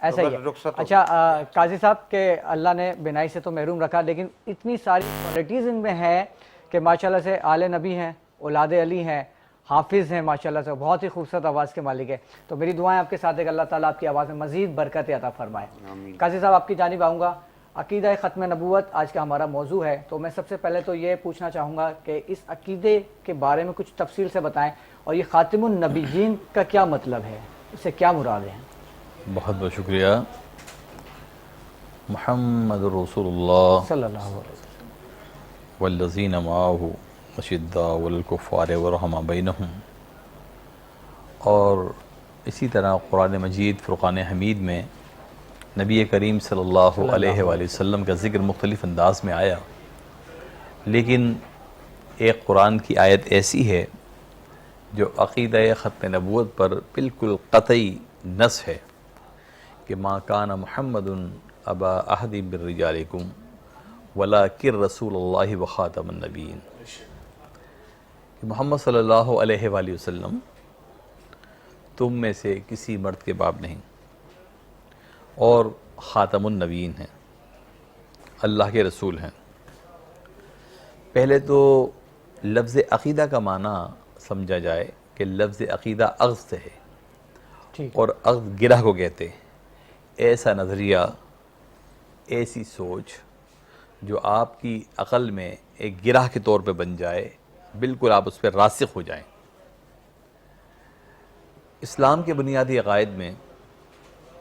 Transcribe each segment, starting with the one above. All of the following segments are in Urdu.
ایسا ہی ہے. رخصت ہو اچھا قاضی صاحب کہ اللہ نے بینائی سے تو محروم رکھا، لیکن اتنی ساری کوالٹیز ان میں ہیں کہ ماشاءاللہ سے آل نبی ہیں، اولاد علی ہیں، حافظ ہیں، ماشاءاللہ سے بہت ہی خوبصورت آواز کے مالک ہے. تو میری دعائیں آپ کے ساتھ ہے کہ اللہ تعالیٰ آپ کی آواز میں مزید برکت عطا فرمائے. قاضی صاحب آپ کی جانب آؤں گا. عقیدہ ختم نبوت آج کا ہمارا موضوع ہے، تو میں سب سے پہلے تو یہ پوچھنا چاہوں گا کہ اس عقیدے کے بارے میں کچھ تفصیل سے بتائیں، اور یہ خاتم النبیین کا کیا مطلب ہے، اس سے کیا مراد ہے؟ بہت بہت شکریہ. محمد رسول اللہ صلی اللہ علیہ وسلم. والذین معاہ اشداء والکفار ورحماء بینہم. اور اسی طرح قرآن مجید فرقان حمید میں نبی کریم صلی اللہ علیہ وآلہ وسلم کا ذکر مختلف انداز میں آیا، لیکن ایک قرآن کی آیت ایسی ہے جو عقیدہ ختم نبوت پر بالکل قطعی نص ہے کہ ما کان محمد ابا احد من رجالکم ولکن رسول اللہ وخاتم النبیین. کہ محمد صلی اللہ علیہ وآلہ وسلم تم میں سے کسی مرد کے باپ نہیں اور خاتم النبیین ہیں، اللہ کے رسول ہیں. پہلے تو لفظ عقیدہ کا معنی سمجھا جائے کہ لفظ عقیدہ عقد سے ہے، ٹھیک. اور عقد گرہ کو کہتے ہیں. ایسا نظریہ، ایسی سوچ جو آپ کی عقل میں ایک گرہ کے طور پہ بن جائے، بالکل آپ اس پہ راسخ ہو جائیں. اسلام کے بنیادی عقائد میں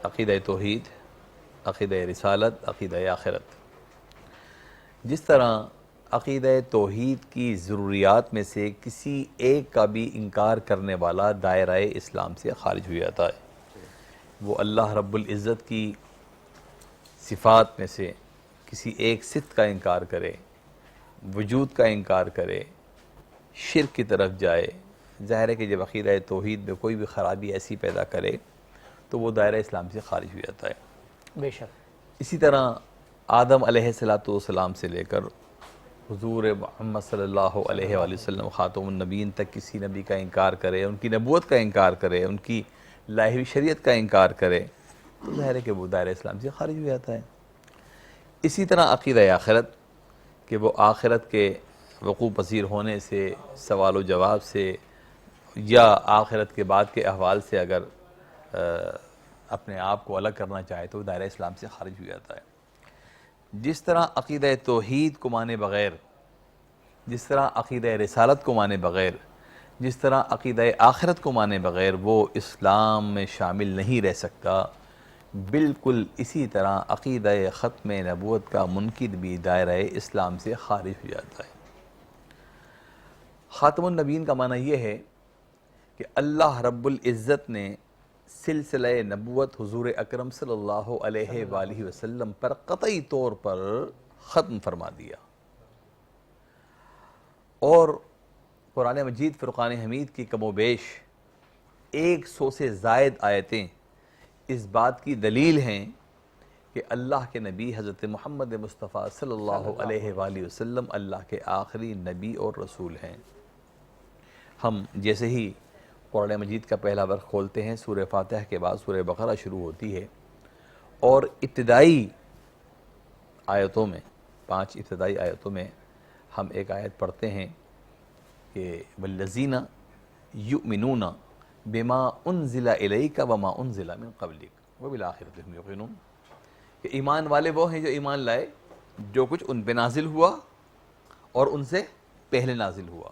عقیدہ توحید، عقیدہ رسالت، عقیدہ آخرت. جس طرح عقیدہ توحید کی ضروریات میں سے کسی ایک کا بھی انکار کرنے والا دائرہ اسلام سے خارج ہو جاتا ہے. وہ اللہ رب العزت کی صفات میں سے کسی ایک صفت کا انکار کرے، وجود کا انکار کرے، شرک کی طرف جائے. ظاہر ہے کہ جب عقیدہ توحید میں کوئی بھی خرابی ایسی پیدا کرے تو وہ دائرہ اسلام سے خارج ہو جاتا ہے. بے شک. اسی طرح آدم علیہ السلام سے لے کر حضور محمد صلی اللہ علیہ وآلہ وسلم خاتم النبیین تک کسی نبی کا انکار کرے، ان کی نبوت کا انکار کرے، ان کی لائی ہوئی شریعت کا انکار کرے، تو ظاہر ہے کہ وہ دائرہ اسلام سے خارج ہو جاتا ہے. اسی طرح عقیدہ آخرت کہ وہ آخرت کے وقوع پذیر ہونے سے، سوال و جواب سے، یا آخرت کے بعد کے احوال سے اگر اپنے آپ کو الگ کرنا چاہے تو وہ دائرہ اسلام سے خارج ہو جاتا ہے. جس طرح عقیدہ توحید کو مانے بغیر، جس طرح عقیدہ رسالت کو مانے بغیر، جس طرح عقیدہ آخرت کو مانے بغیر وہ اسلام میں شامل نہیں رہ سکتا، بالکل اسی طرح عقیدہ ختم نبوت کا منکر بھی دائرہ اسلام سے خارج ہو جاتا ہے. خاتم النبیین کا معنی یہ ہے کہ اللہ رب العزت نے سلسلہ نبوت حضور اکرم صلی اللہ علیہ وآلہ وسلم پر قطعی طور پر ختم فرما دیا. اور قرآن مجید فرقان حمید کی کم و بیش 100 سے زائد آیتیں اس بات کی دلیل ہیں کہ اللہ کے نبی حضرت محمد مصطفیٰ صلی اللہ علیہ وآلہ وسلم اللہ کے آخری نبی اور رسول ہیں. ہم جیسے ہی قرآن مجید کا پہلا ورق کھولتے ہیں، سورہ فاتحہ کے بعد سورہ بقرہ شروع ہوتی ہے، اور ابتدائی آیتوں میں 5 ابتدائی آیتوں میں ہم ایک آیت پڑھتے ہیں کہ والذین یؤمنون بما انزل الیک وما انزل من قبلک وبالآخرۃ هم یوقنون. کہ ایمان والے وہ ہیں جو ایمان لائے جو کچھ ان پہ نازل ہوا اور ان سے پہلے نازل ہوا.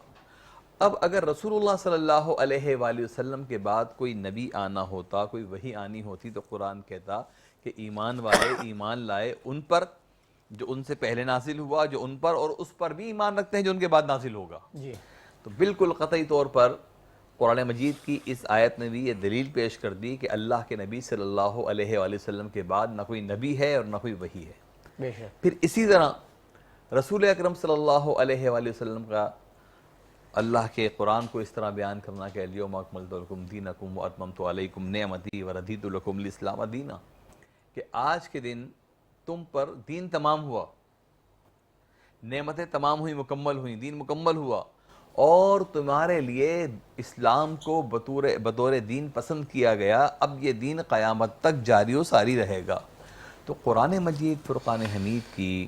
اب اگر رسول اللہ صلی اللہ علیہ وآلہ وسلم کے بعد کوئی نبی آنا ہوتا، کوئی وحی آنی ہوتی، تو قرآن کہتا کہ ایمان والے ایمان لائے ان پر جو ان سے پہلے نازل ہوا، جو ان پر اور اس پر بھی ایمان رکھتے ہیں جو ان کے بعد نازل ہوگا. جی. تو بالکل قطعی طور پر قرآن مجید کی اس آیت نے بھی یہ دلیل پیش کر دی کہ اللہ کے نبی صلی اللہ علیہ وآلہ وسلم کے بعد نہ کوئی نبی ہے اور نہ کوئی وحی ہے. بے شک. پھر اسی طرح رسول اکرم صلی اللہ علیہ وآلہ وسلم کا اللہ کے قرآن کو اس طرح بیان کرنا کہ الیوم اکملت لکم دینکم واتممت علیکم نعمتی ورضیت لکم الاسلام دینا، کہ آج کے دن تم پر دین تمام ہوا، نعمتیں تمام ہوئی، مکمل ہوئیں، دین مکمل ہوا، اور تمہارے لیے اسلام کو بطور دین پسند کیا گیا، اب یہ دین قیامت تک جاری و ساری رہے گا۔ تو قرآن مجید فرقان حمید کی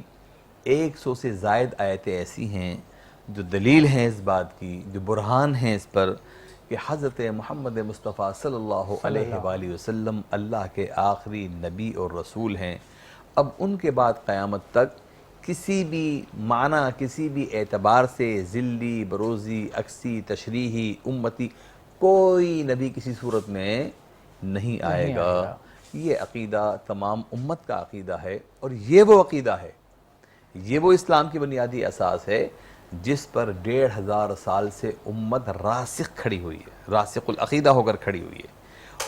100 سے زائد آیتیں ایسی ہیں جو دلیل ہیں اس بات کی، جو برہان ہیں اس پر کہ حضرت محمد مصطفیٰ صلی اللہ علیہ وآلہ وسلم اللہ کے آخری نبی اور رسول ہیں۔ اب ان کے بعد قیامت تک کسی بھی معنی، کسی بھی اعتبار سے ذلی، بروزی، عکسی، تشریحی، امتی کوئی نبی کسی صورت میں نہیں آئے گا۔ یہ عقیدہ تمام امت کا عقیدہ ہے، اور یہ وہ عقیدہ ہے، یہ وہ اسلام کی بنیادی اساس ہے جس پر 1500 سال سے امت راسخ کھڑی ہوئی ہے، راسخ العقیدہ ہو کر کھڑی ہوئی ہے۔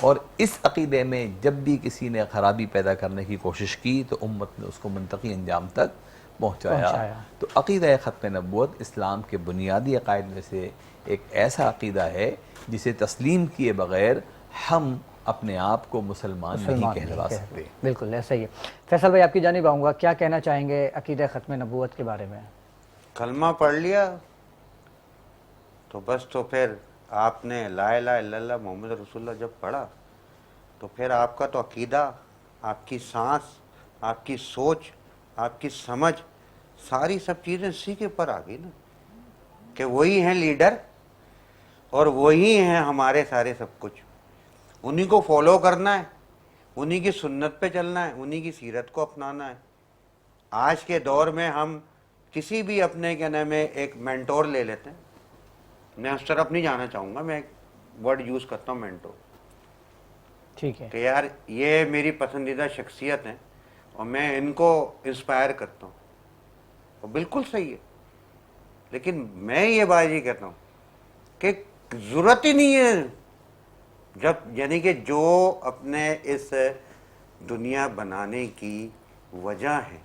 اور اس عقیدے میں جب بھی کسی نے خرابی پیدا کرنے کی کوشش کی تو امت نے اس کو منطقی انجام تک پہنچایا۔ تو عقیدہ ختم نبوت اسلام کے بنیادی عقائد میں سے ایک ایسا عقیدہ ہے جسے تسلیم کیے بغیر ہم اپنے آپ کو مسلمان نہیں کہلوا سکتے۔ بالکل ایسا ہی ہے۔ فیصل بھائی آپ کی جانب آؤں گا، کیا کہنا چاہیں گے عقیدہ ختم نبوت کے بارے میں؟ کلمہ پڑھ لیا تو بس، تو پھر آپ نے لا الہ الا اللہ محمد رسول اللہ جب پڑھا تو پھر آپ کا تو عقیدہ، آپ کی سانس، آپ کی سوچ، آپ کی سمجھ، ساری سب چیزیں اسی کے پر آ گئی نا، کہ وہی ہیں لیڈر اور وہی ہیں ہمارے سارے سب کچھ، انہی کو فالو کرنا ہے، انہی کی سنت پہ چلنا ہے، انہی کی سیرت کو اپنانا ہے۔ آج کے دور میں ہم کسی بھی اپنے کیا نام ہے ایک مینٹور لے لیتے ہیں، میں اس طرف نہیں جانا چاہوں گا، میں ایک ورڈ یوز کرتا ہوں مینٹور، ٹھیک ہے، کہ یار یہ میری پسندیدہ شخصیت ہیں اور میں ان کو انسپائر کرتا ہوں، اور بالکل صحیح ہے، لیکن میں یہ بات یہ کہتا ہوں کہ ضرورت ہی نہیں ہے، جب یعنی کہ جو اپنے اس دنیا بنانے کی وجہ ہے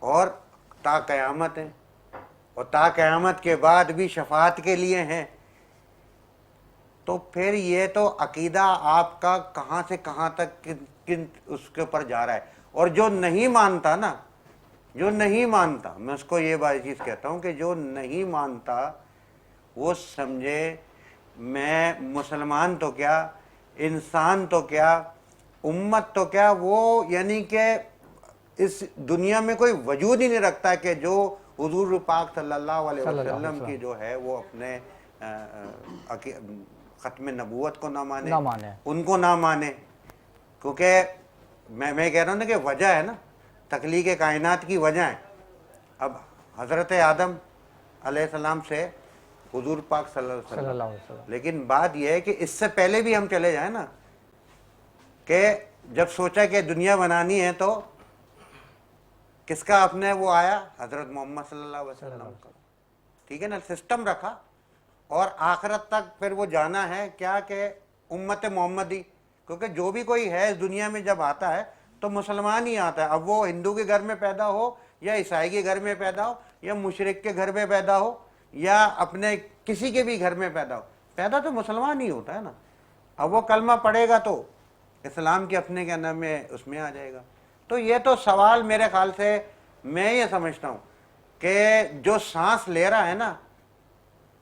اور تا قیامت ہے اور تا قیامت کے بعد بھی شفاعت کے لیے ہیں، تو پھر یہ تو عقیدہ آپ کا کہاں سے کہاں تک کن اس کے اوپر جا رہا ہے۔ اور جو نہیں مانتا نا، جو نہیں مانتا، میں اس کو یہ بات چیز کہتا ہوں کہ جو نہیں مانتا وہ سمجھے میں مسلمان تو کیا، انسان تو کیا، امت تو کیا، وہ یعنی کہ اس دنیا میں کوئی وجود ہی نہیں رکھتا کہ جو حضور پاک صلی اللہ علیہ وسلم کی جو ہے وہ اپنے ختم نبوت کو نہ مانے، ان کو نہ مانے، کیونکہ میں کہہ رہا ہوں نا کہ وجہ ہے نا، تخلیق کائنات کی وجہ ہے۔ اب حضرت آدم علیہ السلام سے حضور پاک صلی اللہ علیہ وسلم، لیکن بات یہ ہے کہ اس سے پہلے بھی ہم چلے جائیں نا، کہ جب سوچا کہ دنیا بنانی ہے تو کس کا اپنے وہ آیا، حضرت محمد صلی اللہ علیہ وسلم کا، ٹھیک ہے نا، سسٹم رکھا، اور آخرت تک پھر وہ جانا ہے کیا کہ امت محمدی، کیونکہ جو بھی کوئی ہے اس دنیا میں جب آتا ہے تو مسلمان ہی آتا ہے، اب وہ ہندو کے گھر میں پیدا ہو یا عیسائی کے گھر میں پیدا ہو یا مشرک کے گھر میں پیدا ہو یا اپنے کسی کے بھی گھر میں پیدا ہو، پیدا تو مسلمان ہی ہوتا ہے نا۔ اب وہ کلمہ پڑھے گا تو اسلام کے اپنے کیا نام ہے اس میں آ جائے گا۔ تو یہ تو سوال میرے خیال سے میں یہ سمجھتا ہوں کہ جو سانس لے رہا ہے نا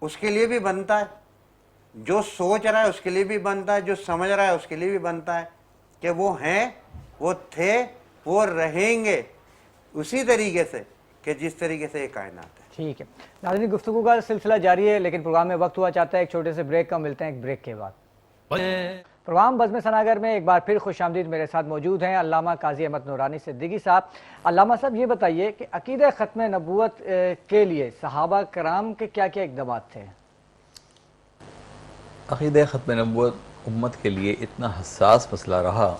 اس کے لیے بھی بنتا ہے، جو سوچ رہا ہے اس کے لیے بھی بنتا ہے، جو سمجھ رہا ہے اس کے لیے بھی بنتا ہے کہ وہ ہیں، وہ تھے، وہ رہیں گے اسی طریقے سے کہ جس طریقے سے یہ کائنات ہے۔ ٹھیک ہے ناظرین، گفتگو کا سلسلہ جاری ہے، لیکن پروگرام میں وقت ہوا چاہتا ہے ایک چھوٹے سے بریک کا، ملتے ہیں ایک بریک کے بعد۔ پروگرام بزم ثناگر میں ایک بار پھر خوش آمدید، میرے ساتھ موجود ہیں علامہ قاضی احمد نورانی صدیقی صاحب۔ علامہ صاحب یہ بتائیے کہ عقیدہ ختم نبوت کے لیے صحابہ کرام کے کیا کیا اقدامات تھے؟ عقیدہ ختم نبوت امت کے لیے اتنا حساس مسئلہ رہا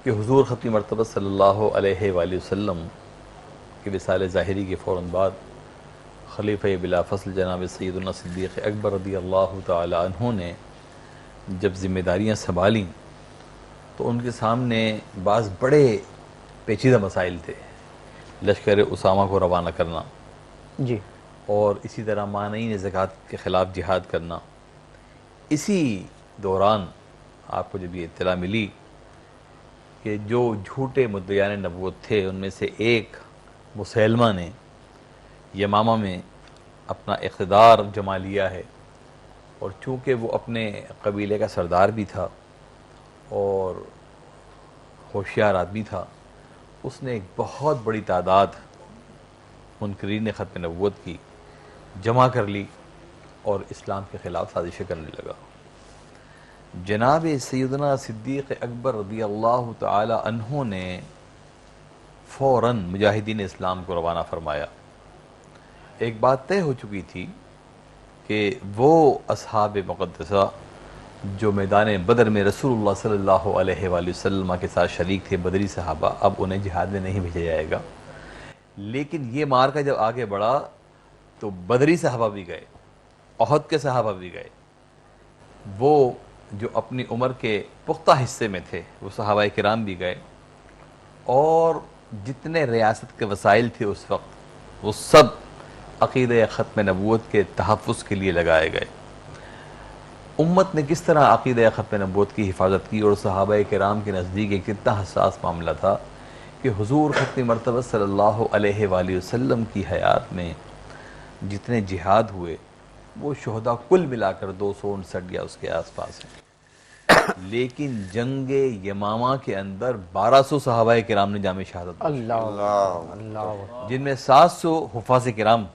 کہ حضور ختم مرتبہ صلی اللہ علیہ وآلہ وسلم کی وصال ظاہری کے فوراً بعد خلیفہ بلا فصل جناب سیدنا صدیق اکبر رضی اللہ تعالی عنہ نے جب ذمہ داریاں سنبھالیں تو ان کے سامنے بعض بڑے پیچیدہ مسائل تھے، لشکر اسامہ کو روانہ کرنا جی، اور اسی طرح مانعین زکوٰۃ کے خلاف جہاد کرنا۔ اسی دوران آپ کو جب یہ اطلاع ملی کہ جو جھوٹے مدعیان نبوت تھے ان میں سے ایک مسیلمہ نے یمامہ میں اپنا اقتدار جما لیا ہے، اور چونکہ وہ اپنے قبیلے کا سردار بھی تھا اور ہوشیار آدمی تھا، اس نے ایک بہت بڑی تعداد منکرین ختم نبوت کی جمع کر لی اور اسلام کے خلاف سازشیں کرنے لگا۔ جناب سیدنا صدیق اکبر رضی اللہ تعالی عنہ نے فوراً مجاہدین اسلام کو روانہ فرمایا۔ ایک بات طے ہو چکی تھی کہ وہ اصحاب مقدسہ جو میدان بدر میں رسول اللہ صلی اللہ علیہ وآلہ وسلم کے ساتھ شریک تھے، بدری صحابہ، اب انہیں جہاد میں نہیں بھیجا جائے گا۔ لیکن یہ معرکہ جب آگے بڑھا تو بدری صحابہ بھی گئے، احد کے صحابہ بھی گئے، وہ جو اپنی عمر کے پختہ حصے میں تھے وہ صحابہ کرام بھی گئے، اور جتنے ریاست کے وسائل تھے اس وقت وہ سب عقیدہ ختم نبوت کے تحفظ کے لیے لگائے گئے۔ امت نے کس طرح عقیدہ ختم نبوت کی حفاظت کی، اور صحابہ کرام کے نزدیک ایک اتنا حساس معاملہ تھا کہ حضور ختم مرتبہ صلی اللہ علیہ وآلہ وسلم کی حیات میں جتنے جہاد ہوئے وہ شہداء کل ملا کر 259 یا اس کے آس پاس ہیں، لیکن جنگ یمامہ کے اندر 1200 صحابہ کرام نے جام شہادت دی، جن میں 700 حفاظ کرام۔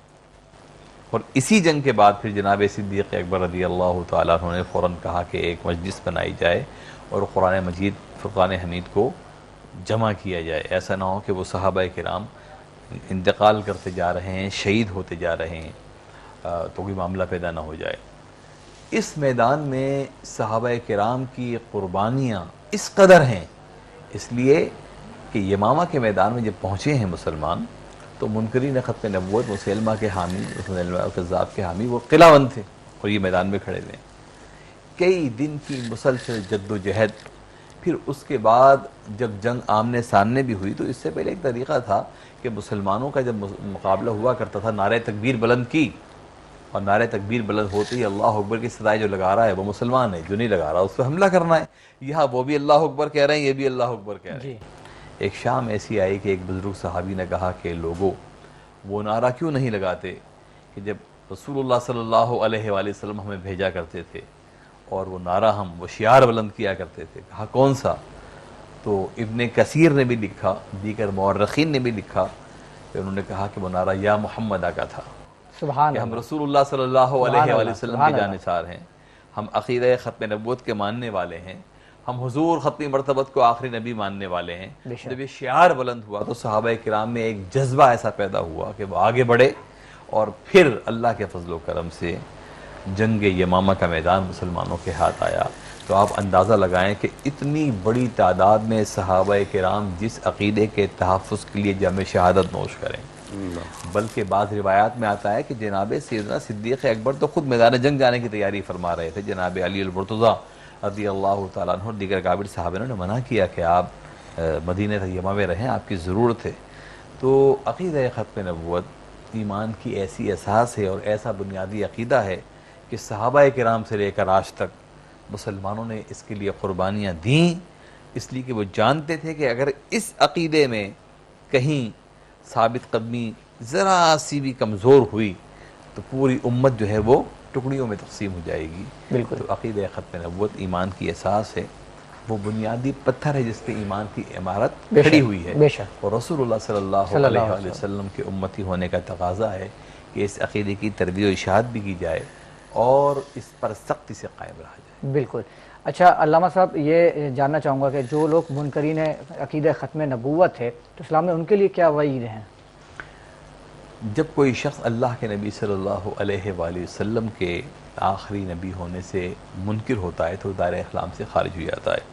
اور اسی جنگ کے بعد پھر جناب صدیق اکبر رضی اللہ تعالیٰ عنہ نے فوراً کہا کہ ایک مجلس بنائی جائے اور قرآن مجید فرقان حمید کو جمع کیا جائے، ایسا نہ ہو کہ وہ صحابہ کرام انتقال کرتے جا رہے ہیں، شہید ہوتے جا رہے ہیں، تو کوئی معاملہ پیدا نہ ہو جائے۔ اس میدان میں صحابہ کرام کی قربانیاں اس قدر ہیں، اس لیے کہ یمامہ کے میدان میں جب پہنچے ہیں مسلمان تو منکرین ختم نبوت مسیلمہ کے حامی، مسیلمہ کذاب کے حامی وہ قلعہ بند تھے اور یہ میدان میں کھڑے ہوئے ہیں۔ کئی دن کی مسلسل جد و جہد، پھر اس کے بعد جب جنگ آمنے سامنے بھی ہوئی تو اس سے پہلے ایک طریقہ تھا کہ مسلمانوں کا جب مقابلہ ہوا کرتا تھا نعرہ تکبیر بلند کی، اور نعرہ تکبیر بلند ہوتے ہی اللہ اکبر کی صدائے جو لگا رہا ہے وہ مسلمان ہے، جو نہیں لگا رہا اس پہ حملہ کرنا ہے۔ یہاں وہ بھی اللہ اکبر کہہ رہے ہیں، یہ بھی اللہ اکبر کہہ رہے ہیں۔ ایک شام ایسی آئی کہ ایک بزرگ صحابی نے کہا کہ لوگوں وہ نعرہ کیوں نہیں لگاتے کہ جب رسول اللہ صلی اللہ علیہ وآلہ وسلم ہمیں بھیجا کرتے تھے اور وہ نعرہ وہ شعار بلند کیا کرتے تھے۔ کہا کون سا؟ تو ابن کثیر نے بھی لکھا، دیگر مورخین نے بھی لکھا کہ انہوں نے کہا کہ وہ نعرہ یا محمد کا تھا، سبحان کہ ہم اللہ، رسول اللہ صلی اللہ علیہ وآلہ وسلم سبحان کے اللہ، جانثار ہیں، ہم عقیدہ ختم نبوت کے ماننے والے ہیں، ہم حضور ختم مرتبت کو آخری نبی ماننے والے ہیں۔ جب یہ شعار بلند ہوا تو صحابہ کرام میں ایک جذبہ ایسا پیدا ہوا کہ وہ آگے بڑھے، اور پھر اللہ کے فضل و کرم سے جنگ یمامہ کا میدان مسلمانوں کے ہاتھ آیا۔ تو آپ اندازہ لگائیں کہ اتنی بڑی تعداد میں صحابہ کرام جس عقیدے کے تحفظ کے لیے جام شہادت نوش کریں، بلکہ بعض روایات میں آتا ہے کہ جناب سیدنا صدیق اکبر تو خود میدان جنگ جانے کی تیاری فرما رہے تھے، جناب علی المرتضیٰ رضی اللہ تعالیٰ عنہ اور دیگر کابر صحابہ نے منع کیا کہ آپ مدینہ طیبہ میں رہیں، آپ کی ضرورت ہے۔ تو عقیدہ ختم نبوت ایمان کی ایسی اساس ہے اور ایسا بنیادی عقیدہ ہے کہ صحابہ کرام سے لے کر آج تک مسلمانوں نے اس کے لیے قربانیاں دیں، اس لیے کہ وہ جانتے تھے کہ اگر اس عقیدے میں کہیں ثابت قدمی ذرا سی بھی کمزور ہوئی تو پوری امت جو ہے وہ ٹکڑیوں میں تقسیم ہو جائے گی۔ بالکل۔ تو عقیدہ ختم نبوت ایمان کی اساس ہے، وہ بنیادی پتھر ہے جس پہ ایمان کی عمارت کھڑی ہوئی ہے، اور رسول اللہ صلی اللہ علیہ وآلہ وسلم کے امتی ہونے کا تقاضا ہے کہ اس عقیدے کی تربیت و اشاعت بھی کی جائے اور اس پر سختی سے قائم رہا جائے۔ بالکل۔ اچھا علامہ صاحب، یہ جاننا چاہوں گا کہ جو لوگ منکرین عقیدہ ختم نبوت ہے تو اسلام میں ان کے لیے کیا وعید ہیں؟ جب کوئی شخص اللہ کے نبی صلی اللہ علیہ وآلہ وسلم کے آخری نبی ہونے سے منکر ہوتا ہے تو دائرہ اسلام سے خارج ہو جاتا ہے۔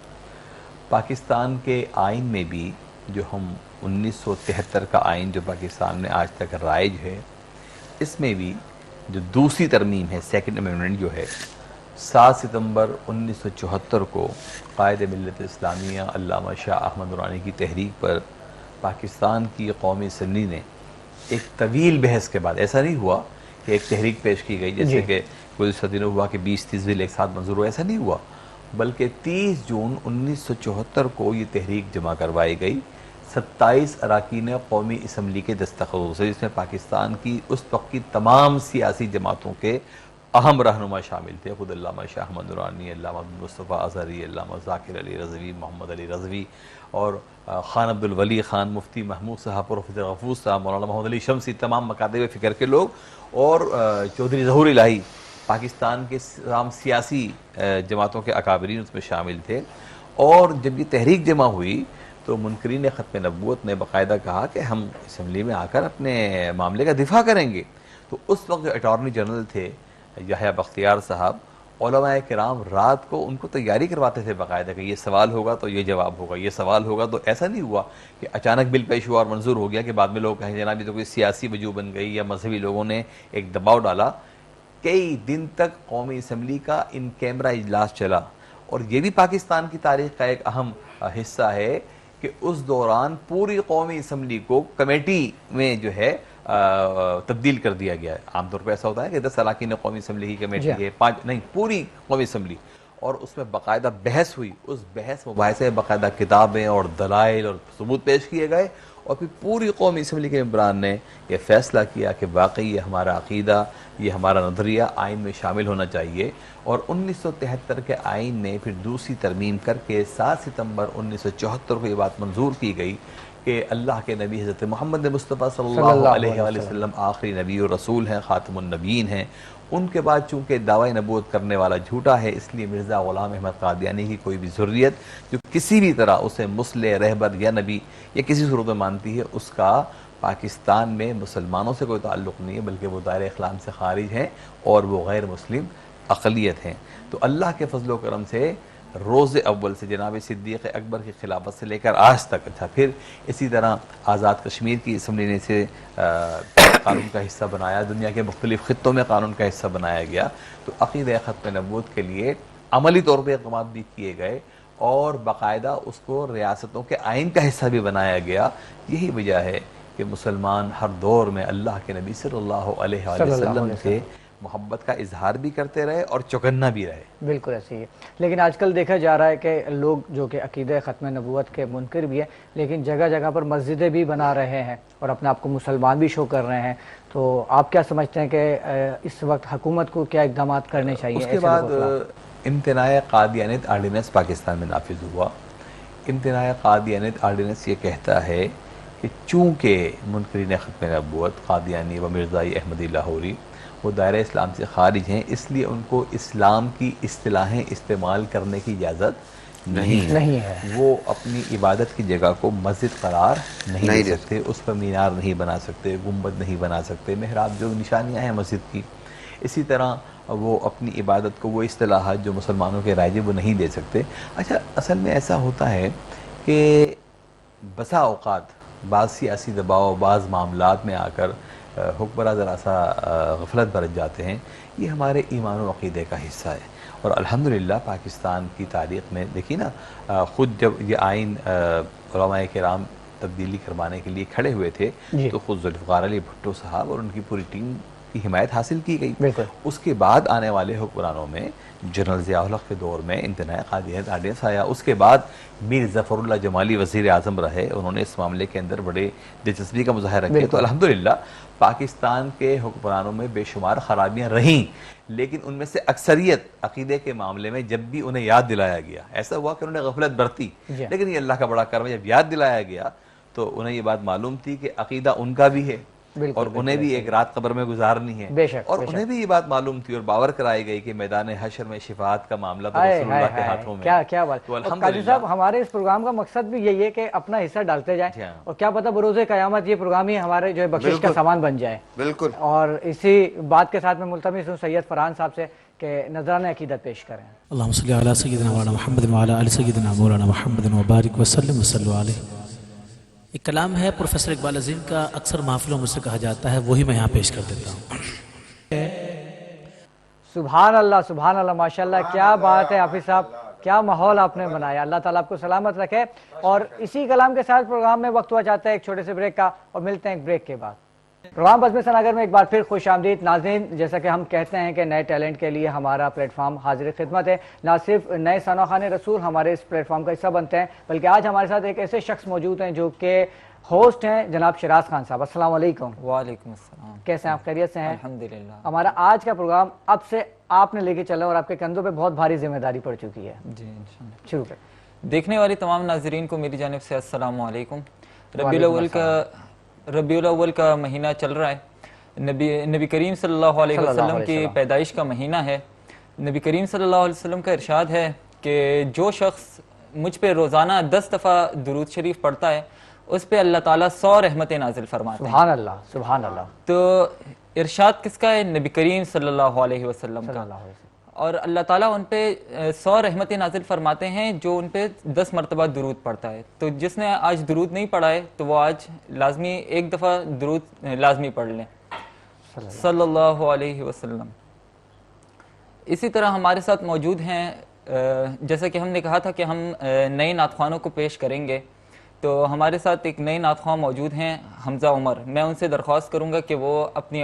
پاکستان کے آئین میں بھی جو ہم 1973 کا آئین جو پاکستان میں آج تک رائج ہے، اس میں بھی جو دوسری ترمیم ہے، سیکنڈ امینڈمنٹ جو ہے، 7 ستمبر 1974 کو قائد ملت اسلامیہ علامہ شاہ احمد نورانی کی تحریک پر پاکستان کی قومی اسمبلی نے ایک طویل بحث کے بعد، ایسا نہیں ہوا کہ ایک تحریک پیش کی گئی جیسے کہ گزشتہ دنوں ہوا کہ 20-30 بل ایک ساتھ منظور ہوا، ایسا نہیں ہوا، بلکہ 30 جون 1974 کو یہ تحریک جمع کروائی گئی 27 اراکین قومی اسمبلی کے دستخط سے، جس میں پاکستان کی اس وقت کی تمام سیاسی جماعتوں کے اہم رہنما شامل تھے، خود علامہ شاہ احمد نورانی، علامہ مصطفیٰ اظہری، علامہ ذاکر علی رضوی، محمد علی رضوی، اور خان عبد الولی خان، مفتی محمود صاحب، پروفیسر غفور صاحب، مولانا محمد علی شمسی، تمام مکاتب فکر کے لوگ، اور چودھری ظہور الہی، پاکستان کے تمام سیاسی جماعتوں کے اکابرین اس میں شامل تھے۔ اور جب یہ تحریک جمع ہوئی تو منکرین ختم نبوت نے باقاعدہ کہا کہ ہم اسمبلی میں آ کر اپنے معاملے کا دفاع کریں گے۔ تو اس وقت جو اٹارنی جنرل تھے یحییٰ بختیار صاحب، علماء کرام رات کو ان کو تیاری کرواتے تھے باقاعدہ کہ یہ سوال ہوگا تو یہ جواب ہوگا، یہ سوال ہوگا تو ایسا نہیں ہوا کہ اچانک بل پیش ہوا اور منظور ہو گیا کہ بعد میں لوگ کہیں جناب یہ تو کوئی سیاسی وجوہ بن گئی یا مذہبی لوگوں نے ایک دباؤ ڈالا۔ کئی دن تک قومی اسمبلی کا ان کیمرہ اجلاس چلا، اور یہ بھی پاکستان کی تاریخ کا ایک اہم حصہ ہے کہ اس دوران پوری قومی اسمبلی کو کمیٹی میں جو ہے تبدیل کر دیا گیا ہے۔ عام طور پہ ایسا ہوتا ہے کہ 10 اراکین قومی اسمبلی کی کمیٹی ہے، 5 نہیں، پوری قومی اسمبلی، اور اس میں باقاعدہ بحث ہوئی، اس بحث مباحثے باقاعدہ کتابیں اور دلائل اور ثبوت پیش کیے گئے، اور پھر پوری قومی اسمبلی کے ممبران نے یہ فیصلہ کیا کہ واقعی یہ ہمارا عقیدہ، یہ ہمارا نظریہ آئین میں شامل ہونا چاہیے۔ اور 1973 کے آئین نے پھر دوسری ترمیم کر کے 7 ستمبر 1974 کو یہ بات منظور کی گئی کہ اللہ کے نبی حضرت محمد مصطفیٰ صلی اللہ علیہ وآلہ وسلم آخری نبی اور رسول ہیں، خاتم النبیین ہیں۔ ان کے بعد چونکہ دعوی نبوت کرنے والا جھوٹا ہے، اس لیے مرزا غلام احمد قادیانی کی کوئی بھی ذریت جو کسی بھی طرح اسے مصلح، رہبر یا نبی یا کسی صورت میں مانتی ہے، اس کا پاکستان میں مسلمانوں سے کوئی تعلق نہیں ہے، بلکہ وہ دائرہ اسلام سے خارج ہیں اور وہ غیر مسلم اقلیت ہیں۔ تو اللہ کے فضل و کرم سے روز اول سے جناب صدیق اکبر کی خلافت سے لے کر آج تک، اچھا پھر اسی طرح آزاد کشمیر کی اسمبلی نے اسے قانون کا حصہ بنایا، دنیا کے مختلف خطوں میں قانون کا حصہ بنایا گیا۔ تو عقیدہ ختم نبوت کے لیے عملی طور پہ اقدامات بھی کیے گئے، اور باقاعدہ اس کو ریاستوں کے آئین کا حصہ بھی بنایا گیا۔ یہی وجہ ہے کہ مسلمان ہر دور میں اللہ کے نبی صلی اللہ علیہ وآلہ وسلم سے محبت کا اظہار بھی کرتے رہے اور چوکنا بھی رہے۔ بالکل ایسے ہی ہے، لیکن آج کل دیکھا جا رہا ہے کہ لوگ جو کہ عقیدہ ختم نبوت کے منکر بھی ہیں، لیکن جگہ جگہ پر مسجدیں بھی بنا رہے ہیں اور اپنے آپ کو مسلمان بھی شو کر رہے ہیں۔ تو آپ کیا سمجھتے ہیں کہ اس وقت حکومت کو کیا اقدامات کرنے چاہیے؟ اس کے بعد امتناع قادیانیت آرڈیننس پاکستان میں نافذ ہوا۔ امتناع قادیانیت آرڈیننس یہ کہتا ہے کہ چونکہ منکرین ختم نبوت قادیانی و مرزائی احمدی لاہوری وہ دائرہ اسلام سے خارج ہیں، اس لیے ان کو اسلام کی اصطلاحیں استعمال کرنے کی اجازت نہیں ہے۔ وہ اپنی عبادت کی جگہ کو مسجد قرار نہیں دے سکتے، اس پر مینار نہیں بنا سکتے، گنبد نہیں بنا سکتے، محراب جو نشانیاں ہیں مسجد کی، اسی طرح وہ اپنی عبادت کو وہ اصطلاحات جو مسلمانوں کے رائج وہ نہیں دے سکتے۔ اچھا، اصل میں ایسا ہوتا ہے کہ بسا اوقات بعض سیاسی دباؤ، بعض معاملات میں آ کر حکمراں ذرا سا غفلت برت جاتے ہیں۔ یہ ہمارے ایمان و عقیدے کا حصہ ہے، اور الحمدللہ پاکستان کی تاریخ میں دیکھیے نا، خود جب یہ آئین علماء کرام تبدیلی کروانے کے لیے کھڑے ہوئے تھے تو خود ذوالفقار علی بھٹو صاحب اور ان کی پوری ٹیم کی حمایت حاصل کی گئی۔ اس کے بعد آنے والے حکمرانوں میں جنرل ضیاء الحق کے دور میں امتناع قادیانیت آرڈیننس آیا، اس کے بعد میر ظفر اللہ جمالی وزیر اعظم رہے، انہوں نے اس معاملے کے اندر بڑے دلچسپی کا مظاہرہ کیا۔ تو الحمدللہ پاکستان کے حکمرانوں میں بے شمار خرابیاں رہیں، لیکن ان میں سے اکثریت عقیدے کے معاملے میں جب بھی انہیں یاد دلایا گیا، ایسا ہوا کہ انہوں نے غفلت برتی، لیکن یہ اللہ کا بڑا کرم ہے، جب یاد دلایا گیا تو انہیں یہ بات معلوم تھی کہ عقیدہ ان کا بھی ہے اور انہیں بھی ایک رات قبر میں گزارنی ہے، اور انہیں بھی یہ بات معلوم تھی اور باور کرائی گئی کہ میدان حشر میں شفاعت کا معاملہ تو رسول اللہ کے ہاتھوں میں۔ کیا بات! قاضی صاحب، ہمارے اس پروگرام کا مقصد بھی یہی ہے کہ اپنا حصہ ڈالتے جائیں، اور کیا پتہ بروز قیامت یہ پروگرام ہی ہمارے جو ہے بخشش کا سامان بن جائے۔ بالکل۔ اور اسی بات کے ساتھ میں ملتمس ہوں سید فرحان صاحب سے کہ نذران عقیدت پیش کریں۔ اللہم صلی علی سیدنا مولانا محمد وعلی آل سیدنا مولانا محمد وبارک وسلم وصلوا علیہ۔ ایک کلام ہے پروفیسر اقبال عظیم کا، اکثر محفلوں میں سے کہا جاتا ہے، وہی میں یہاں پیش کر دیتا ہوں۔ سبحان اللہ، ماشاءاللہ، کیا بات ہے حافظ صاحب، کیا ماحول آپ نے بنایا۔ اللہ تعالیٰ آپ کو سلامت رکھے۔ اور اسی کلام کے ساتھ پروگرام میں وقت ہوا چاہتا ہے ایک چھوٹے سے بریک کا، اور ملتے ہیں ایک بریک کے بعد۔ پروگرام بزم سناگر میں ایک بار پھر خوش آمدید ناظرین. جیسا کہ ہم کہتے ہیں کہ نئے ٹیلنٹ کے لیے ہمارا پلیٹ فارم حاضر خدمت ہے. نہ صرف نئے ثنا خوان رسول ہمارے اس پلیٹ فارم کا حصہ بنتے ہیں بلکہ آج ہمارے ساتھ ایک ایسے شخص موجود ہیں جو کہ ہوسٹ ہیں جناب شیراز خان صاحب. السلام علیکم. وعلیکم السلام. کیسے ہیں آپ؟ خیریت سے ہیں؟ الحمدللہ. ہمارا آج کا پروگرام اب سے آپ نے لے کے چلا اور آپ کے کندھوں پہ بہت بھاری ذمہ داری پڑ چکی ہے. جی انشاءاللہ. شروع کریں. دیکھنے والی تمام ناظرین کو میری جانب سے السلام علیکم. ربیع الاول کا مہینہ چل رہا ہے. نبی کریم صلی اللہ علیہ وسلم کی پیدائش کا مہینہ ہے. نبی کریم صلی اللہ علیہ وسلم کا ارشاد ہے کہ جو شخص مجھ پہ روزانہ 10 دفعہ درود شریف پڑھتا ہے اس پہ اللہ تعالیٰ 100 رحمتیں نازل فرماتے ہیں. سبحان اللہ سبحان اللہ. تو ارشاد کس کا ہے؟ نبی کریم صلی اللہ علیہ وسلم کا. اور اللہ تعالیٰ ان پہ 100 رحمتیں نازل فرماتے ہیں جو ان پہ 10 مرتبہ درود پڑھتا ہے. تو جس نے آج درود نہیں پڑھا ہے تو وہ آج لازمی ایک دفعہ درود لازمی پڑھ لیں صلی اللہ علیہ وسلم. اسی طرح ہمارے ساتھ موجود ہیں، جیسا کہ ہم نے کہا تھا کہ ہم نئے نعت خوانوں کو پیش کریں گے، تو ہمارے ساتھ ایک نئے نعت خواں موجود ہیں حمزہ عمر. میں ان سے درخواست کروں گا کہ وہ اپنی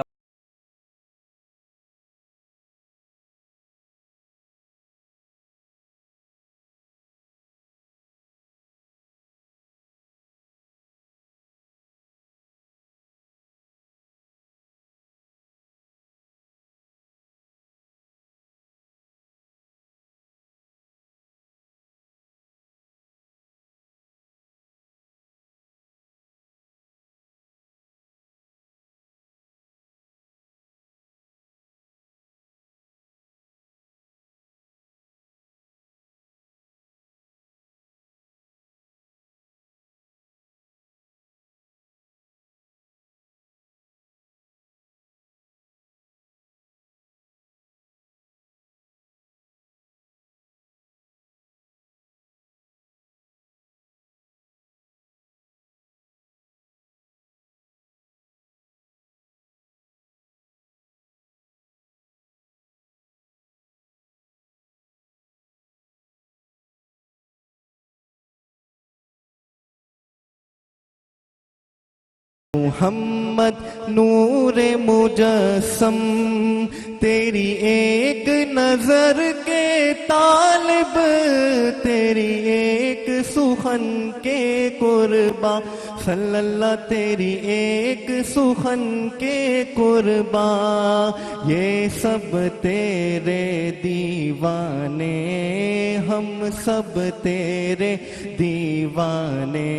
محمد نور مجسم تیری ایک نظر کے طالب، تیری ایک سخن کے قرباں صلی اللہ، تیری ایک سخن کے قرباں. یہ سب تیرے دیوانے، ہم سب تیرے دیوانے،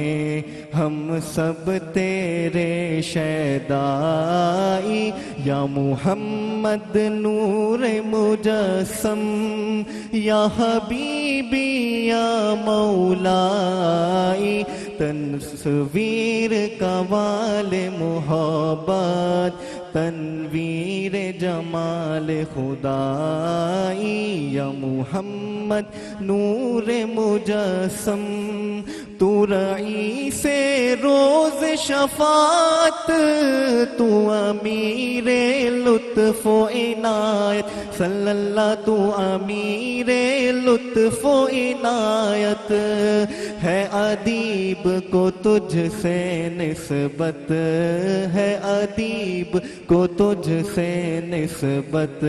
ہم سب تیرے شیدائی. یا محمد نور مجسم، یا حبیبی یا مولائی، تصویر کمال محبت، تنویر جمال خدائی. یا محمد نور مجسم، تو رئیس روز شفاعت، تو امیر لطف و عنایت صلی اللہ، تو امیر لطف و عنایت. ہے ادیب کو تجھ سے نسبت، ہے ادیب کو تجھ سے نسبت.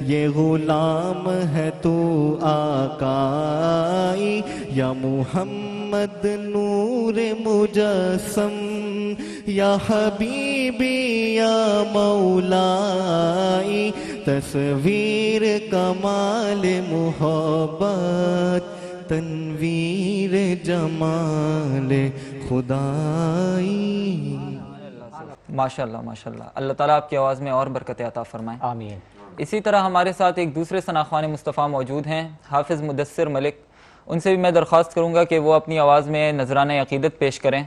یہ غلام ہے تو آقائی. یا محمد نور مجسم، یا حبیبی یا مولائی، تصویر کمال محبت، تنویر جمال خدائی. ماشاءاللہ ماشاءاللہ. اللہ تعالیٰ آپ کی آواز میں اور برکت عطا فرمائیں. آمین. اسی طرح ہمارے ساتھ ایک دوسرے ثنا خوان مصطفیٰ موجود ہیں حافظ مدثر ملک. ان سے بھی میں درخواست کروں گا کہ وہ اپنی آواز میں نذرانہ عقیدت پیش کریں.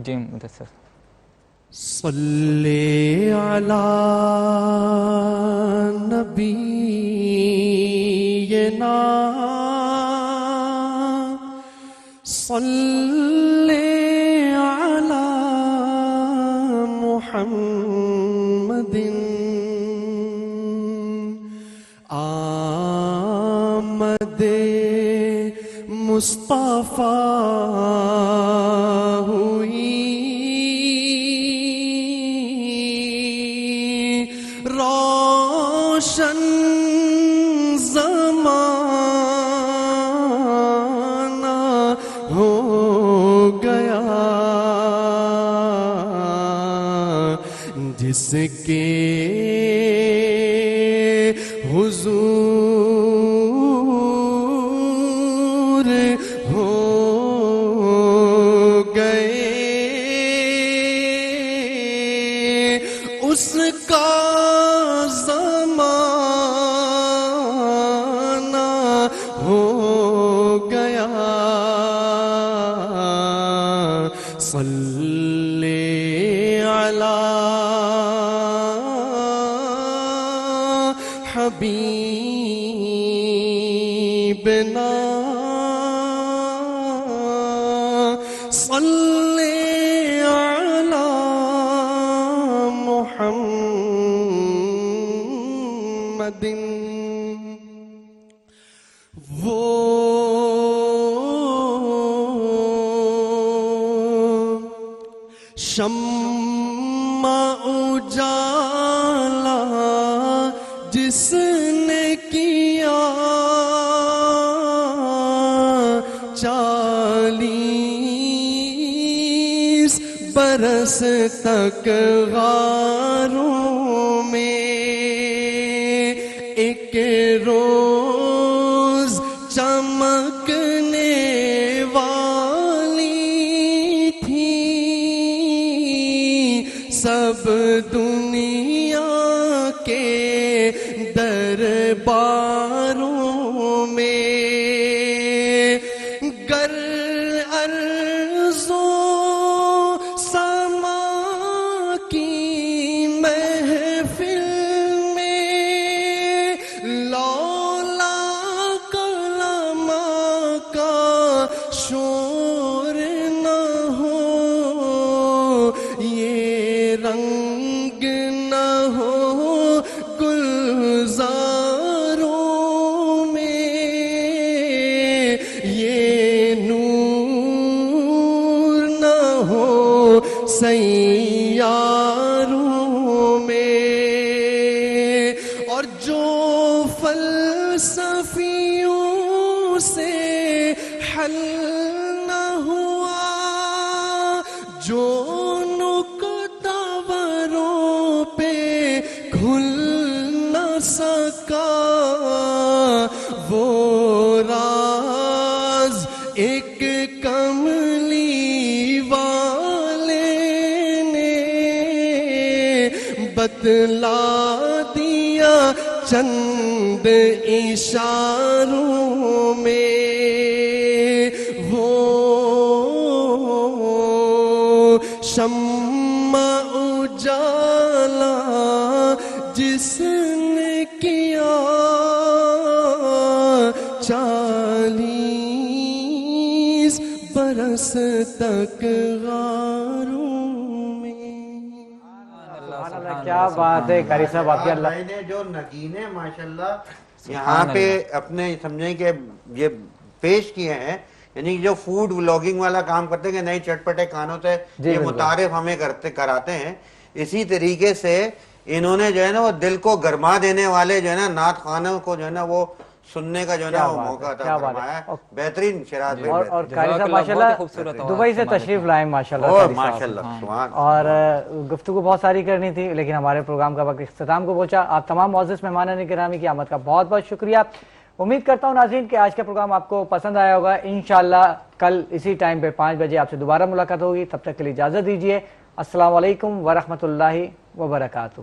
جی مدثر. صلی علی نبینا، صلی علی محمد، آمد مصطفیٰ ہوئی روشن زمانہ ہو گیا جس کے حضور ہو گئے اس کا زمانہ ہو گیا صلی علی حبیبنا صلی علی محمد وہ شمع اجالا جس نے کیا 40 برس تک غاروں میں ایک روز چمکنے والی تھی سب دنیا کے درباروں میں گر ارض و سما کی محفل میں لولا کلام کا شور نہ ہو یہ رنگ نہ ہو گلزاروں میں یہ نور نہ ہو سیاروں میں اور جو فلسفیوں سے حل نہ ہوا جو نکتاوروں پہ کھل نہ سکا وہ راز ایک کملی والے نے بتلا دیا چند اشاروں میں وہ شمع اجالا جس نے کیا 40 برس تک غاروں میں. کیا بات ہے قاری صاحب آپ کی. اللہ بھائی نے جو نگینے ماشاءاللہ یہاں پہ اپنے سمجھیں کہ یہ پیش کیے ہیں یعنی جو فوڈ ولاگنگ والا کام کرتے ہیں کہ نئی چٹپٹے کھانوں سے یہ متعارف ہمیں کراتے ہیں اسی طریقے سے انہوں نے جو ہے نا وہ دل کو گرما دینے والے جو ہے نا نعت خوانوں کو جو ہے نا وہ سننے کا جو ہے نا وہ موقع عطا فرمایا. بہترین شراز بھائی اور قاری صاحب ماشاءاللہ دبئی سے تشریف لائے ماشاءاللہ ماشاءاللہ سبحان. اور گفتگو بہت ساری کرنی تھی لیکن ہمارے پروگرام کا وقت اختتام کو پہنچا. آپ تمام معزز مہمانان گرامی کی آمد کا بہت بہت شکریہ. امید کرتا ہوں ناظرین کہ آج کا پروگرام آپ کو پسند آیا ہوگا. انشاءاللہ کل اسی ٹائم پہ 5 بجے آپ سے دوبارہ ملاقات ہوگی. تب تک کے لیے اجازت دیجیے. السلام علیکم ورحمۃ اللہ وبرکاتہ.